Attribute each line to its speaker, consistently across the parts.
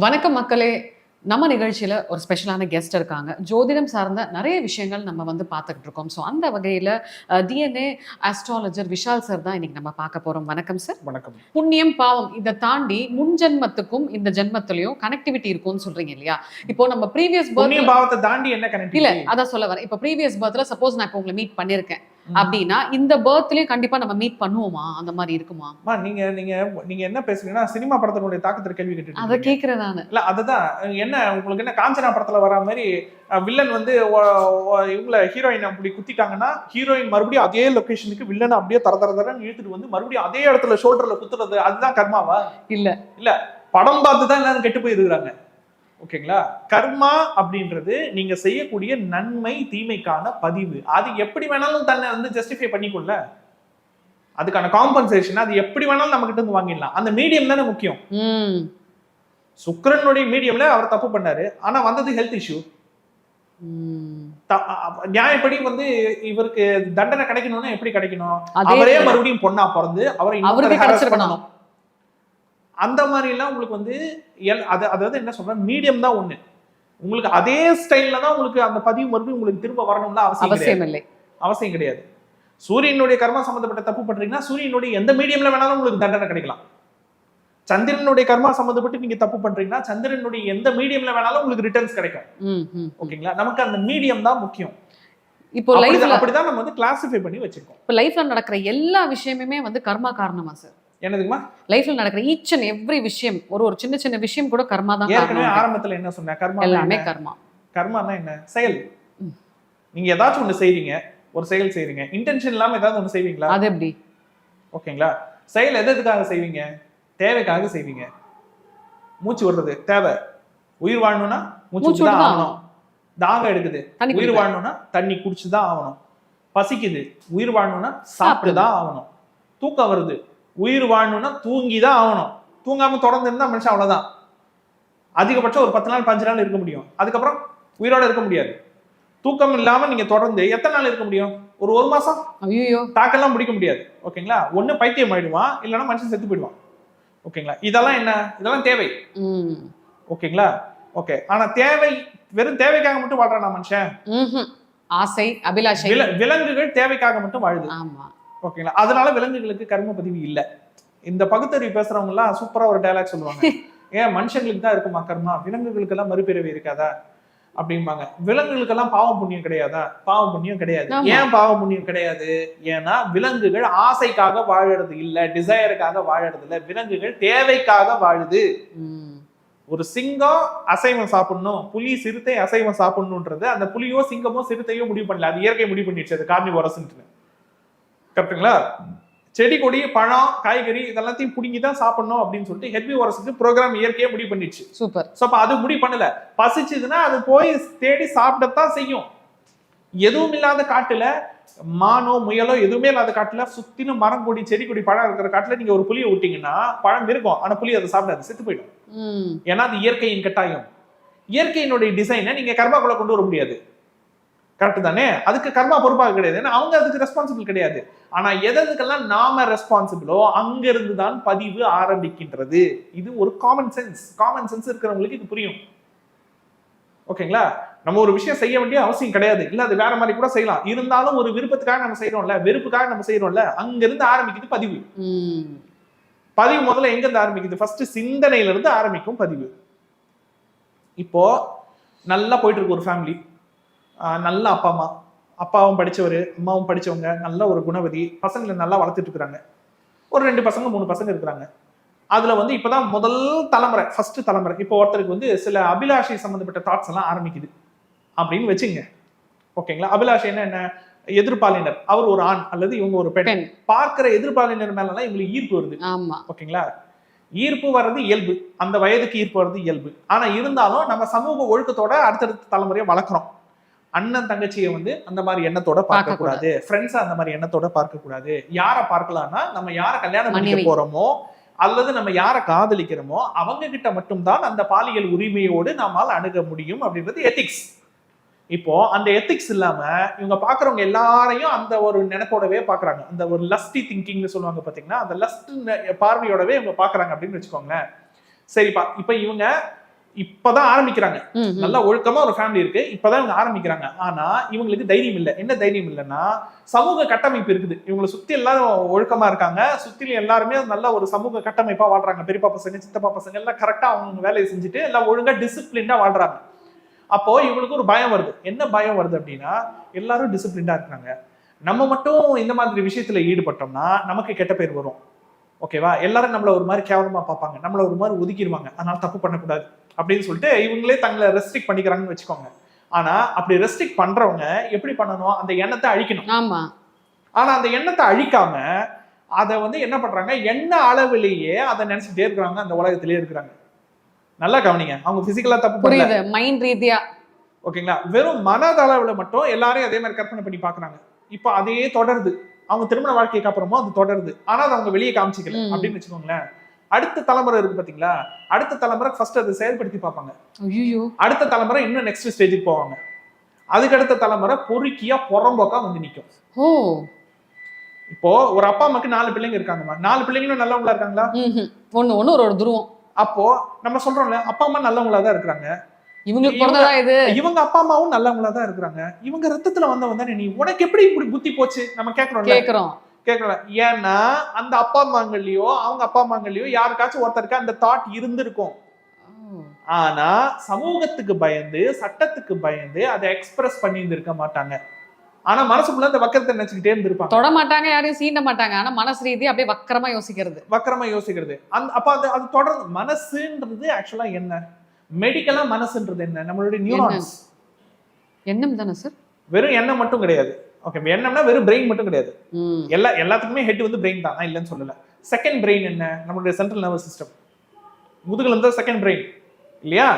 Speaker 1: வணக்கம் மக்களே. நம்ம நிகழ்ச்சியில் ஒரு ஸ்பெஷலான கெஸ்ட் இருக்காங்க. ஜோதிடம் சார்ந்த நிறைய விஷயங்கள் நம்ம பார்த்துக்கிட்டு இருக்கோம். ஸோ அந்த வகையில் டிஎன்ஏ ஆஸ்ட்ராலஜர் விஷால் சார் தான் இன்னைக்கு நம்ம பார்க்க போகிறோம். வணக்கம் சார்.
Speaker 2: வணக்கம்.
Speaker 1: புண்ணியம் பாவம் இதை தாண்டி முன் ஜென்மத்துக்கும் இந்த ஜென்மத்திலையும் கனெக்டிவிட்டி இருக்கும்னு சொல்றீங்க இல்லையா? இப்போ நம்ம ப்ரீவியஸ்
Speaker 2: புண்ணியம் பாவத்தை தாண்டி என்ன கனெக்டிவிட்டி?
Speaker 1: இல்ல அதான் சொல்ல வரேன். இப்போ ப்ரீவியஸ் பர்த்ல சப்போஸ் நான் இப்போ உங்களை மீட் பண்ணியிருக்கேன் அப்படின்னா இந்த பர்த்லயும் கண்டிப்பா நம்ம மீட் பண்ணுவோமா? அந்த மாதிரி இருக்குமா?
Speaker 2: நீங்க நீங்க நீங்க என்ன பேசுறீங்கன்னா சினிமா படத்தினுடைய தாக்கத்தை கேள்வி கேட்டு
Speaker 1: அதை கேட்கிறேன் நானு.
Speaker 2: இல்ல அதுதான் என்ன உங்களுக்கு என்ன காஞ்சனா படத்துல வர மாதிரி வில்லன் இவங்கள ஹீரோயின் அப்படி குத்திட்டாங்கன்னா ஹீரோயின் மறுபடியும் அதே லொகேஷனுக்கு வில்லன் அப்படியே தரன்னு இழுத்துட்டு வந்து மறுபடியும் அதே இடத்துல ஷோல்டர்ல குத்துறது அதுதான் கர்மாவா? இல்ல படம் பார்த்து தான் எல்லாரும் கெட்டு போயிருக்கிறாங்க. ஓகேங்களா? கர்மா அப்படின்றது நீங்க செய்யக்கூடிய நன்மை தீமைக்கான பதிவு. அது எப்படி வேணாலும் தன்னை ஜஸ்டிஃபை பண்ணிக்கொள்ள, அதுக்கான காம்பன்சேஷன் அது எப்படி வேணாலும் நம்ம கிட்ட இருந்து வாங்கிடலாம். அந்த மீடியம் தானே முக்கியம். சுக்கிரனுடைய மீடியம்ல அவர் தப்பு பண்ணாரு, ஆனா வந்தது ஹெல்த் இஷ்யூ. நியாயப்படி இவருக்கு தண்டனை கிடைக்கணும்னா எப்படி கிடைக்கணும்? அவரே மறுபடியும் பொண்ணா பிறந்து அவரை அந்த மாதிரி எல்லாம் உங்களுக்கு அதாவது என்ன சொல்றேன், மீடியம் தான் ஒண்ணு. உங்களுக்கு அதே ஸ்டைல்ல தான் உங்களுக்கு அந்த பதிவு மறுபடியும் உங்களுக்கு திரும்ப வரணும்னா அவசியம் கிடையாது. சூரியனுடைய கர்மா சம்பந்தப்பட்ட தப்பு பண்றீங்கன்னா சூரியனுடைய எந்த மீடியம்ல வேணாலும் உங்களுக்கு தண்டனை கிடைக்கலாம். சந்திரனுடைய கர்மா சம்பந்தப்பட்டு நீங்க தப்பு பண்றீங்கன்னா சந்திரனுடைய எந்த மீடியம்ல வேணாலும் உங்களுக்கு ரிட்டர்ன்ஸ் கிடைக்கும். ஓகேங்களா? நமக்கு அந்த மீடியம் தான் முக்கியம். இப்போ லைஃப்ல அப்படிதான் நம்ம கிளாசிஃபை பண்ணி வச்சிருக்கோம்.
Speaker 1: இப்போ லைஃப்ல நடக்கிற எல்லா விஷயமுமே கர்மா காரணமா சார்?
Speaker 2: என்னதுமா?
Speaker 1: லைஃப்ல நடக்கிற ஈச் அண்ட் எவ்ரி விஷயம் ஒரு சின்ன சின்ன விஷயம் கூட கர்மா தான்.
Speaker 2: ஏற்கனவே ஆரம்பத்துல என்ன சொன்னேன், கர்மா
Speaker 1: எல்லாமே கர்மா.
Speaker 2: கர்மானா என்ன? செயல். நீங்க ஏதாச்சும் ஒண்ணு செய்றீங்க, ஒரு செயல் செய்றீங்க, இன்டென்ஷன் இல்லாம ஏதாவது ஒண்ணு செய்வீங்களா?
Speaker 1: அது எப்படி?
Speaker 2: ஓகேங்களா? செயல் எதுக்காக செய்வீங்க? தேவைக்காக செய்வீங்க. மூச்சு விடுறது தேவை. உயிர் வாழணும்னா மூச்சு தான் ஆகணும். தாகம் எடுக்குது, உயிர் வாழணும்னா தண்ணி குடிச்சுதான் ஆகணும். பசிக்குது, உயிர் வாழணும்னா சாப்பிட்டுதான் ஆகணும். தூக்கம் வருது, உயிர் வாழணும்னா தூங்கிதான் ஆகணும். தூங்காம தொடர்ந்து இருந்தா மனுஷன் அவ்வளவுதான். அதிகபட்சம் ஒரு 10 நாள் 5 நாள் இருக்க முடியும். அதுக்கப்புறம் உயிரோட இருக்க முடியாது. தூக்கம் இல்லாம நீங்க தொடர்ந்து எத்தனை நாள் இருக்க முடியும்? ஒரு மாசம் தாக்கெல்லாம் பிடிக்க முடியாது. ஓகேங்களா? ஒண்ணு பைத்தியம் ஆயிடுவான், இல்லைன்னா மனுஷன் செத்து போயிடுவான். ஓகேங்களா? இதெல்லாம் என்ன? இதெல்லாம் தேவை. ஓகேங்களா? ஓகே. ஆனா தேவை வெறும் தேவைக்காக மட்டும் வாழ்றானா மனுஷன்?
Speaker 1: ஆசை அபிலாஷை.
Speaker 2: விலங்குகள் தேவைக்காக மட்டும் வாழுது. ஓகேங்களா? அதனால விலங்குகளுக்கு கர்ம பதிவு இல்லை. இந்த பகுத்தறிவு பேசுறவங்க எல்லாம் சூப்பரா ஒரு டயலாக் சொல்லுவாங்க. ஏன் மனுஷங்களுக்கு தான் இருக்குமா கர்மா, விலங்குகளுக்கு எல்லாம் மறுபிறவி இருக்காதா அப்படிம்பாங்க. விலங்குகளுக்கு எல்லாம் பாவம் புண்ணியம் கிடையாதா? பாவம் புண்ணியம் கிடையாது. ஏன் பாவம் புண்ணியம் கிடையாது? ஏன்னா விலங்குகள் ஆசைக்காக வாழறது இல்ல, டிசையருக்காக வாழறது இல்ல. விலங்குகள் தேவைக்காக வாழுது. ஒரு சிங்கம் அசைவம் சாப்பிடணும், புலி சிறுத்தை அசைவம் சாப்பிடணும்ன்றது அந்த புலியோ சிங்கமோ சிறுத்தையோ முடிவு பண்ணல, அது இயற்கை முடிவு பண்ணிடுச்சு. அது கார்னிவோரஸ்ன்னு. கரெக்டுங்களா? செடி கொடி பழம் காய்கறி இதெல்லாத்தையும் புடுங்கிதான் சாப்பிடணும் அப்படின்னு சொல்லிட்டு ஹெர்பிவோரஸ்க்கு ப்ரோக்ராம் இயற்கையா முடிவு பண்ணிடுச்சு.
Speaker 1: சூப்பர்.
Speaker 2: சோ அப்ப அது முடிவு பண்ணல. பசிச்சதுன்னா அது போய் தேடி சாப்பிடத்தான் செய்யும். எதுவும் இல்லாத காட்டுல மானோ முயலோ எதுவுமே இல்லாத காட்டுல சுத்திலும் மரம் கொடி செடி கொடி பழம் இருக்கிற காட்டுல நீங்க ஒரு புளியை விட்டீங்கன்னா பழம் இருக்கும், ஆனா புளி அதை சாப்பிடாது, செத்து போயிடும். ஏன்னா அது இயற்கையின் கட்டாயம். இயற்கையினுடைய டிசைனை நீங்க கர்மாக்குள்ள கொண்டு வர முடியாது. கரெக்ட் தானே? அதுக்கு கர்மா பொறுப்பாக கிடையாது, அவங்க அதுக்கு ரெஸ்பான்சிபிள் கிடையாது. ஆனா எதுக்கெல்லாம் நாம ரெஸ்பான்சிபிளோ அங்க இருந்து தான் பதிவு ஆரம்பிக்கின்றது. இது ஒரு காமன் சென்ஸ் இருக்கிறவங்களுக்கு இது புரியும். ஓகேங்களா? நம்ம ஒரு விஷயம் செய்ய வேண்டிய அவசியம் கிடையாது, இல்ல அது வேற மாதிரி கூட செய்யலாம். இருந்தாலும் ஒரு விருப்பத்துக்காக நம்ம செய்யறோம்ல, வெறுப்புக்காக நம்ம செய்யறோம்ல, அங்க இருந்து ஆரம்பிக்குது பதிவு. பதிவு முதல்ல எங்க இருந்து ஆரம்பிக்குது? ஃபர்ஸ்ட் சிந்தனையில இருந்து ஆரம்பிக்கும் பதிவு. இப்போ நல்லா போயிட்டு இருக்கு ஒரு ஃபேமிலி, நல்ல அப்பா அம்மா, அப்பாவும் படிச்சவர் அம்மாவும் படிச்சவங்க, நல்ல ஒரு குணவதி, பசங்களை நல்லா வளர்த்துட்டு இருக்கிறாங்க. ஒரு 2 பசங்க 3 பசங்க இருக்கிறாங்க. அதுல இப்பதான் முதல் தலைமுறை, ஃபர்ஸ்ட் தலைமுறை. இப்போ ஒருத்தருக்கு சில அபிலாஷை சம்பந்தப்பட்ட தாட்ஸ் எல்லாம் ஆரம்பிக்குது அப்படின்னு வச்சுங்க. ஓகேங்களா? அபிலாஷை என்ன? எதிர்பாலினர். அவர் ஒரு ஆண் அல்லது இவங்க ஒரு பெண். பார்க்கிற எதிர்பாலினர் மேலாம் இவங்களுக்கு ஈர்ப்பு வருது. ஓகேங்களா? ஈர்ப்பு வர்றது இயல்பு, அந்த வயதுக்கு ஈர்ப்பு வர்றது இயல்பு. ஆனா இருந்தாலும் நம்ம சமூக ஒழுக்கத்தோட அடுத்தடுத்த தலைமுறையை வளர்க்குறோம். அண்ணன் தங்கச்சியை அந்த மாதிரி எண்ணத்தோட பார்க்க கூடாது, ஃப்ரெண்ட்ஸ் அந்த மாதிரி எண்ணத்தோட பார்க்க கூடாது. யாரை பார்க்கலாம்னா நம்ம யாரை கல்யாணம் பண்ணிக்க போறோமோ அல்லது நம்ம யாரை காதலிக்கிறோமோ அவங்க கிட்ட மட்டும்தான் அந்த பாலியல் உரிமையோடு நம்மால் அணுக முடியும் அப்படின்றது எத்திக்ஸ். இப்போ அந்த எத்திக்ஸ் இல்லாம இவங்க பாக்குறவங்க எல்லாரையும் அந்த ஒரு நினைப்போடவே பாக்குறாங்க. அந்த ஒரு லஸ்டி திங்கிங்னு சொல்லுவாங்க பாத்தீங்கன்னா, அந்த லஸ்ட் பார்வையோடவே இவங்க பாக்குறாங்க அப்படின்னு வச்சுக்கோங்களேன். சரிப்பா, இப்ப இவங்க இப்பதான் ஆரம்பிக்கிறாங்க. நல்ல ஒழுக்கமா ஒரு ஃபேமிலி இருக்கு, இப்பதான் இவங்க ஆரம்பிக்கிறாங்க. ஆனா இவங்களுக்கு தைரியம் இல்லை. என்ன தைரியம் இல்லைன்னா, சமூக கட்டமைப்பு இருக்குது. இவங்களை சுத்தி எல்லாரும் ஒழுக்கமா இருக்காங்க, சுத்தி எல்லாருமே நல்ல ஒரு சமூக கட்டமைப்பா வாழ்றாங்க. பெரியப்பா பசங்க, சித்தப்பா பசங்க எல்லாம் கரெக்டா அவங்க வேலையை செஞ்சுட்டு எல்லாம் ஒழுங்கா டிசிப்ளின்டா வாழ்றாங்க. அப்போ இவங்களுக்கு ஒரு பயம் வருது. என்ன பயம் வருது அப்படின்னா, எல்லாரும் டிசிப்ளின்டா இருக்காங்க, நம்ம மட்டும் இந்த மாதிரி விஷயத்துல ஈடுபட்டோம்னா நமக்கு கெட்ட பேர் வரும். ஓகேவா? எல்லாரும் நம்மள ஒரு மாதிரி கேவலமா பார்ப்பாங்க, நம்மள ஒரு மாதிரி ஒதுக்கிடுவாங்க, அதனால தப்பு பண்ணக்கூடாது அப்படின்னு சொல்லிட்டு இவங்களே தங்களை ரெஸ்ட்ரிக்ட் பண்ணிக்கிறாங்கன்னு வச்சுக்கோங்க. ஆனா அப்படி ரெஸ்ட்ரிக்ட் பண்றவங்க எப்படி பண்ணணும்? அந்த எண்ணத்தை அழிக்கணும்.
Speaker 1: ஆமா.
Speaker 2: ஆனா அந்த எண்ணத்தை அழிக்காம அதை என்ன பண்றாங்க, எண்ண அளவிலேயே அதை நினைச்சுட்டே இருக்கிறாங்க, அந்த உலகத்திலேயே இருக்கிறாங்க. நல்லா கவனிங்க, அவங்க பிசிக்கலா தப்பு
Speaker 1: புரியுது, மைண்ட் ரீதியா.
Speaker 2: ஓகேங்களா? வெறும் மனதளவுல மட்டும் எல்லாரையும் அதே மாதிரி கற்பனை பண்ணி பாக்குறாங்க. இப்ப அதையே தொடருது, அவங்க திருமண வாழ்க்கைக்கு அப்புறமும் அது தொடருது. ஆனா அதை அவங்க வெளியே காமிச்சிக்கல அப்படின்னு வச்சுக்கோங்களேன். அடுத்த தலைமுறை இருக்கு பாத்தீங்களா, அடுத்த தலைமுறை ஃபர்ஸ்ட் அதை செயல்படுத்தி பார்ப்பாங்க. அடுத்த தலைமுறை இன்னும் நெக்ஸ்ட் ஸ்டேஜுக்கு போவாங்க. அதுக்கு அடுத்த தலைமுறை பொறுக்கியா புறம்போக்கா வந்து நிக்கும். இப்போ ஒரு அப்பா அம்மாக்கு 4 பிள்ளைங்க இருக்காங்கம்மா, 4 பிள்ளைங்களும் நல்லவங்களா இருக்காங்களா?
Speaker 1: ஒண்ணு ஒரு துருவம்.
Speaker 2: அப்போ நம்ம சொல்றோம்ல, அப்பா அம்மா நல்லவங்களா தான் இருக்கிறாங்க,
Speaker 1: இவங்களுக்கு பிறந்ததா இது,
Speaker 2: இவங்க அப்பா அம்மாவும் நல்லவங்களா தான் இருக்கிறாங்க, இவங்க ரத்தத்துல வந்தவங்க தானே, நீ உனக்கு எப்படி இப்படி புத்தி போச்சு நம்ம கேட்கறோம். ஏன்னா அந்த அப்பா அம்மாங்களையோ அவங்க அப்பா அம்மாங்களையோ யாருக்காச்சும் ஒருத்தருக்கு அந்த தாட் இருந்திருக்கும். ஆனா சமூகத்துக்கு பயந்து, சட்டத்துக்கு பயந்து அதை எக்ஸ்பிரஸ் பண்ணி இருக்க மாட்டாங்க. ஆனா மனசுக்குள்ள அந்த வக்கரத்தை நினைச்சுக்கிட்டே இருந்திருப்பாங்க.
Speaker 1: தொட மாட்டாங்க, யாரையும் சீண்ட மாட்டாங்க. ஆனா மனசு ரீதியா அப்படியே வக்கரமா யோசிக்கிறது. அப்ப அது தொடர்ந்து மனசுன்றது ஆக்சுவலா என்ன? மெடிக்கலா மனசுன்றது என்ன? நம்மளுடைய நியூரான்ஸ். எண்ணம் தானே சார்? வெறும் எண்ணம் மட்டும் கிடையாது. ஓகே, எண்ணம்னா வெறும் பிரெயின் மட்டும் கிடையாது. எல்லாத்துக்குமே ஹெட் பிரெயின் தான், நான் இல்லைன்னு சொல்லல. செகண்ட் பிரெயின் என்ன? நம்மளுடைய சென்ட்ரல் நர்வஸ் சிஸ்டம். முதுகுல இருந்து செகண்ட் பிரெயின் இல்லையா?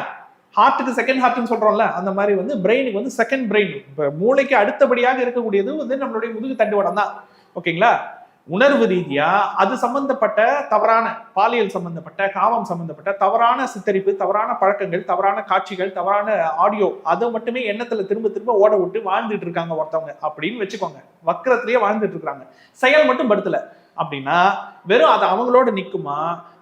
Speaker 1: ஹார்ட்டுக்கு செகண்ட் ஹார்ட்னு சொல்றோம்ல, அந்த மாதிரி பிரெயினுக்கு செகண்ட் பிரெயின். மூளைக்கு அடுத்தபடியாக இருக்கக்கூடியது நம்மளுடைய முதுகு தண்டுவடம் தான். ஓகேங்களா? உணர்வு ரீதியா அது சம்பந்தப்பட்ட தவறான பாலியல் சம்பந்தப்பட்ட, காமம் சம்பந்தப்பட்ட தவறான சித்தரிப்பு, தவறான பழக்கங்கள், தவறான காட்சிகள், தவறான ஆடியோ, அதை மட்டுமே எண்ணத்துல திரும்ப திரும்ப ஓட விட்டு வாழ்ந்துட்டு இருக்காங்க ஒருத்தவங்க அப்படின்னு வச்சுக்கோங்க. வக்கரத்திலேயே வாழ்ந்துட்டு இருக்காங்க, செயல் மட்டும் படுத்தல. அப்படின்னா வெறும் அது அவங்களோட நிக்குமா,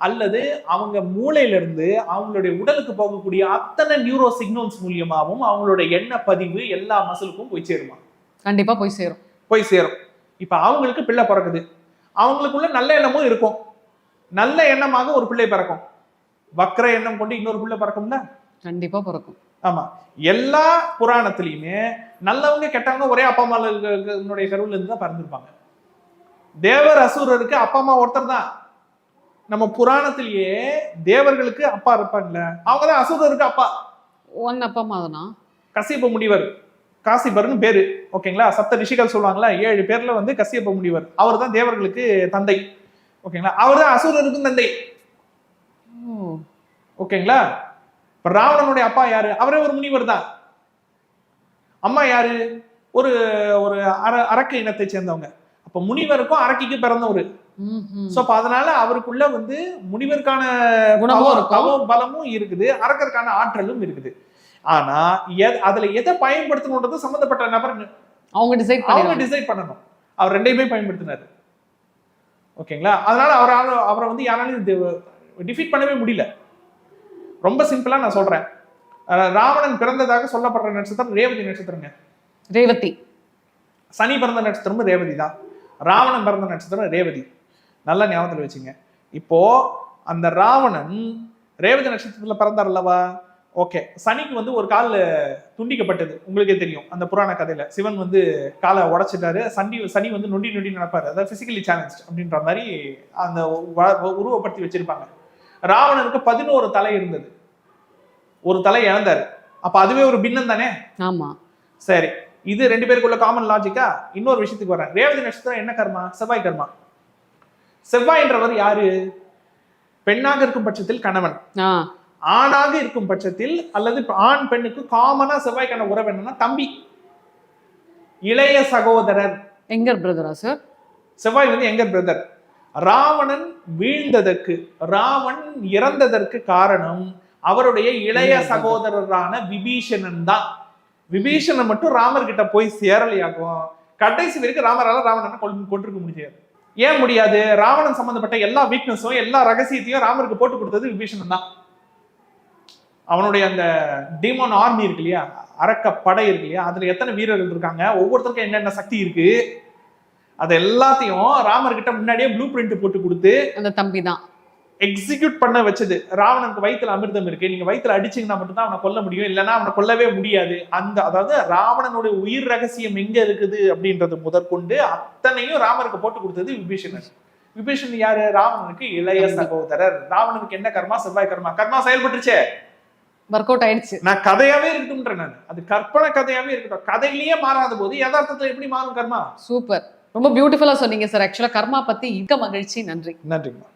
Speaker 1: அல்லது அவங்க மூளையில இருந்து அவங்களுடைய உடலுக்கு போகக்கூடிய அத்தனை நியூரோ சிக்னல்ஸ் மூலியமாவும் அவங்களோட எண்ண பதிவு எல்லா மசிலுக்கும் போய் சேருமா? கண்டிப்பா போய் சேரும். இப்ப அவங்களுக்கு பிள்ளை பிறக்குது, அவங்களுக்குள்ள நல்ல எண்ணமும் இருக்கும், நல்ல எண்ணமாக ஒரு பிள்ளை பிறக்கும். வக்ர எண்ணம் கொண்டு இன்னொரு பிள்ளை பிறக்கும்ல, கண்டிப்பா பிறக்கும். ஆமா, எல்லா புராணத்திலயுமே நல்லவங்க கெட்டவங்க ஒரே அப்பா அம்மாவுடைய கருவுல இருந்து தான் பிறந்திருப்பாங்க. தேவர் அசுரருக்கு அப்பா அம்மா ஒருத்தர் தான். நம்ம புராணத்திலேயே தேவர்களுக்கு அப்பா இருப்பாங்கல்ல, அவங்கதான் அசுரருக்கு அப்பா. ஒன்னு அப்பா அம்மா தானா? கசியப்ப முனிவர், காசிபர்னு பேரு. ஓகேங்களா? சப்த ரிஷிகள் சொல்லுவாங்களா, 7 பேர்ல கசியப்ப முனிவர், அவர் தான் தேவர்களுக்கு தந்தை. ஓகேங்களா? அவர் தான் அசுரருக்கும் தந்தை. ஓகேங்களா? இப்ப ராவணனுடைய அப்பா யாரு? அவரே ஒரு முனிவர் தான். அம்மா யாரு? ஒரு ஒரு அரக்க இனத்தை சேர்ந்தவங்க. அப்ப முனிவருக்கும் அரக்கிக்கு பிறந்தவர். அதனால அவருக்குள்ள முனிவருக்கான பலமும் இருக்குது, அரக்கருக்கான ஆற்றலும் இருக்குது. ஆனா அதுல எதை பயன்படுத்தணும்ன்றது சம்பந்தப்பட்ட நபர் அவங்க டிசைட் பண்ணணும். அவர் ரெண்டையுமே பயன்படுத்தினாரு. ஓகேங்களா? அதனால அவரை யாராலும் டிஃபீட் பண்ணவே முடியல. ரொம்ப சிம்பிளா நான் சொல்றேன். ராவணன் பிறந்ததாக சொல்லப்படுற நட்சத்திரம் ரேவதி நட்சத்திரங்க. ரேவதி. சனி பிறந்த நட்சத்திரமும் ரேவதி தான். ராவணன் பிறந்த நட்சத்திரம் ரேவதி. நல்லா ஞாபகத்துல வச்சுங்க. இப்போ அந்த ராவணன் ரேவதி நட்சத்திரத்துல பிறந்தார் அல்லவா? ஓகே, சனிக்கு ஒரு கால் துண்டிக்கப்பட்டது, உங்களுக்கே தெரியும் அந்த புராண கதையில. சிவன் காலை உடைச்சிட்டாரு, சனி நொண்டி நொண்டி நடப்பாரு, அதாவது பிசிக்கலி சேலஞ்ச் அப்படின்ற மாதிரி அந்த உருவப்படுத்தி வச்சிருப்பாங்க. ராவணனுக்கு 11 தலை இருந்தது, ஒரு தலை இழந்தாரு. அப்ப அதுவே ஒரு பின்னம் தானே? ஆமா. சரி, இது 2 பேருக்குள்ள காமன் லாஜிக்கா? இன்னொரு விஷயத்துக்கு வரேன். ரேவதி நட்சத்திரம் என்ன கர்மா? செவ்வாய் கர்மா. செவ்வாய்ன்றவர் யாரு? பெண்ணாக இருக்கும் பட்சத்தில் கணவன், ஆணாக இருக்கும் பட்சத்தில் அல்லது ஆண் பெண்ணுக்கு காமனா செவ்வாய்க்கான உறவு என்னன்னா தம்பி, இளைய சகோதரர், எங்கர் பிரதரா சார்? செவ்வாய் எங்கர் பிரதர். ராவணன் வீழ்ந்ததற்கு, ராவன் இறந்ததற்கு காரணம் அவருடைய இளைய சகோதரரான விபீஷணன் தான். விபீஷணன் மட்டும் ராமர் கிட்ட போய் சேரலையாகும். கடைசி வரைக்கும் ராமரால ராவணனை கொண்டிருக்க முடியாது. ஏன் முடியாது? ராவணன் சம்பந்தப்பட்ட எல்லா வீக்னஸும் எல்லா ரகசியத்தையும் ராமருக்கு போட்டு கொடுத்தது விபீஷணன் தான்.
Speaker 2: அவனுடைய அந்த டீமன் ஆர்மி இருக்கு இல்லையா, அரக்க படை இருக்கு இல்லையா, அதுல எத்தனை வீரர்கள் இருக்காங்க, ஒவ்வொருத்தருக்கும் என்னென்ன சக்தி இருக்கு, அது எல்லாத்தையும் ராமர் கிட்ட முன்னாடியே ப்ளூ பிரிண்ட் போட்டு கொடுத்து
Speaker 1: அந்த தம்பி தான்
Speaker 2: எக்ஸிக்யூட் பண்ண வச்சது. ராவணனுக்கு வயித்துல அமிர்தம் இருக்கு, நீங்க வயித்துல அடிச்சீங்கன்னா மட்டும்தான் அவனை கொல்ல முடியும், இல்லைன்னா அவனை கொல்லவே முடியாது. அதாவது ராவணனுடைய உயிர் ரகசியம் எங்க இருக்குது அப்படின்றது முதற்கொண்டு அத்தனையும் ராமருக்கு போட்டு கொடுத்தது விபீஷணன். விபீஷன் யாரு? ராவணனுக்கு இளைய சகோதரர். ராவணனுக்கு என்ன கர்மா? செவ்வாய் கர்மா. கர்மா செயல்பட்டுருச்சே,
Speaker 1: ஒர்க் அவுட் ஆயிடுச்சு.
Speaker 2: நான் கதையாவே இருக்கட்டும்ன்றேன், நான் அது கற்பனை கதையாவே இருக்கட்டும். கதையிலேயே மாறாத போது யதார்த்தத்துல எப்படி மாறும் கர்மா?
Speaker 1: சூப்பர், ரொம்ப பியூட்டிஃபுல்லா சொன்னீங்க சார். ஆக்சுவலா கர்மா பத்தி இங்க மகிழ்ச்சி. நன்றி.
Speaker 2: நன்றிங்கம்மா.